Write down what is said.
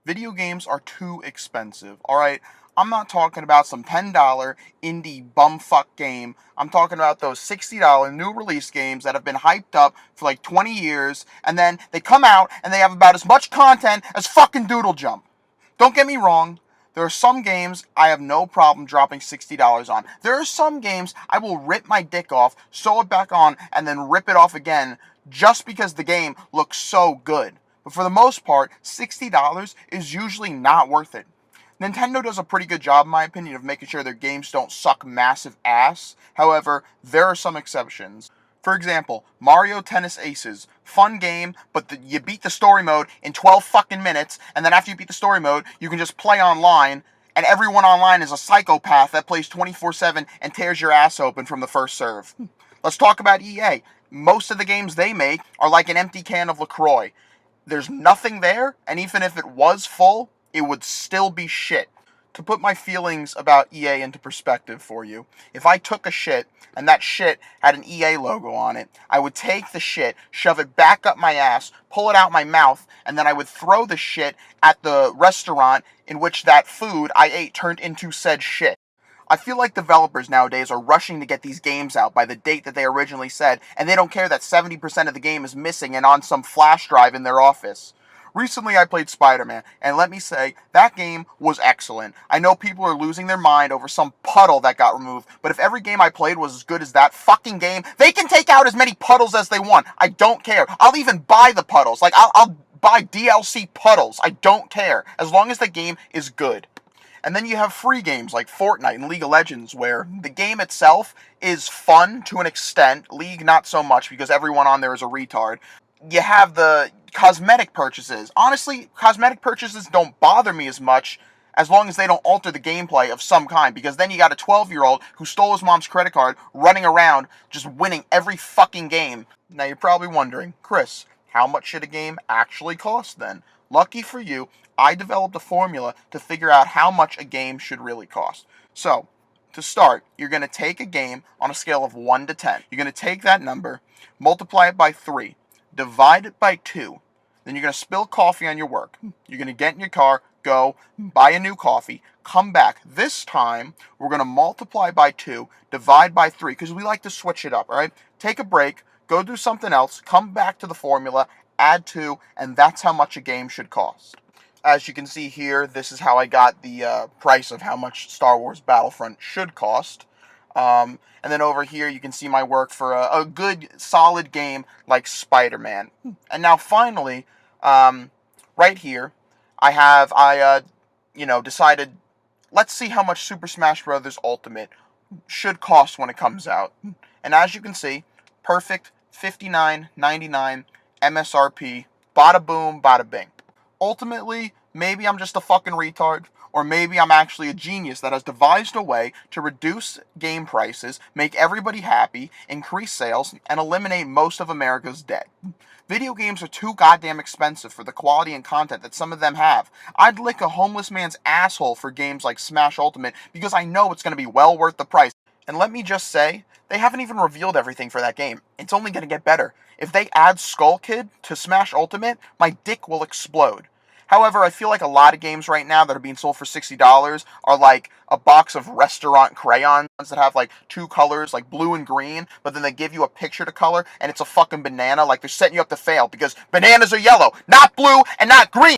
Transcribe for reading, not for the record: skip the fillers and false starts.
Video games are too expensive, alright? I'm not talking about some $10 indie bumfuck game. I'm talking about those $60 new release games that have been hyped up for like 20 years, and then they come out and they have about as much content as fucking Doodle Jump. Don't get me wrong. There are some games I have no problem dropping $60 on. There are some games I will rip my dick off, sew it back on, and then rip it off again just because the game looks so good. But for the most part, $60 is usually not worth it. Nintendo does a pretty good job, in my opinion, of making sure their games don't suck massive ass. However, there are some exceptions. For example, Mario Tennis Aces. Fun game, but you beat the story mode in 12 fucking minutes, and then after you beat the story mode, you can just play online, and everyone online is a psychopath that plays 24/7 and tears your ass open from the first serve. Let's talk about EA. Most of the games they make are like an empty can of LaCroix. There's nothing there, and even if it was full, it would still be shit. To put my feelings about EA into perspective for you, if I took a shit and that shit had an EA logo on it, I would take the shit, shove it back up my ass, pull it out my mouth, and then I would throw the shit at the restaurant in which that food I ate turned into said shit. I feel like developers nowadays are rushing to get these games out by the date that they originally said, and they don't care that 70% of the game is missing and on some flash drive in their office. Recently I played Spider-Man, and let me say, that game was excellent. I know people are losing their mind over some puddle that got removed, but if every game I played was as good as that fucking game, they can take out as many puddles as they want. I don't care. I'll even buy the puddles. Like, I'll buy DLC puddles. I don't care, as long as the game is good. And then you have free games like Fortnite and League of Legends, where the game itself is fun to an extent. League not so much, because everyone on there is a retard. You have the cosmetic purchases. Honestly, cosmetic purchases don't bother me as much as long as they don't alter the gameplay of some kind, because then you got a 12-year-old who stole his mom's credit card running around just winning every fucking game. Now you're probably wondering, Chris, how much should a game actually cost then? Lucky for you, I developed a formula to figure out how much a game should really cost. So, to start, you're going to take a game on a scale of 1 to 10. You're going to take that number, multiply it by 3, divide it by 2. Then you're going to spill coffee on your work. You're going to get in your car, go, buy a new coffee, come back. This time, we're going to multiply by 2, divide by 3, because we like to switch it up, all right? Take a break, go do something else, come back to the formula, add 2, and that's how much a game should cost. As you can see here, this is how I got the price of how much Star Wars Battlefront should cost. And then over here, you can see my work for a good, solid game like Spider-Man. And now finally, right here, I decided, let's see how much Super Smash Bros. Ultimate should cost when it comes out. And as you can see, perfect $59.99 MSRP, bada boom, bada bing. Ultimately, maybe I'm just a fucking retard, or maybe I'm actually a genius that has devised a way to reduce game prices, make everybody happy, increase sales, and eliminate most of America's debt. Video games are too goddamn expensive for the quality and content that some of them have. I'd lick a homeless man's asshole for games like Smash Ultimate because I know it's going to be well worth the price. And let me just say, they haven't even revealed everything for that game. It's only going to get better. If they add Skull Kid to Smash Ultimate, my dick will explode. However, I feel like a lot of games right now that are being sold for $60 are like a box of restaurant crayons that have like 2 colors, like blue and green, but then they give you a picture to color, and it's a fucking banana, like they're setting you up to fail, because bananas are yellow, not blue and not green.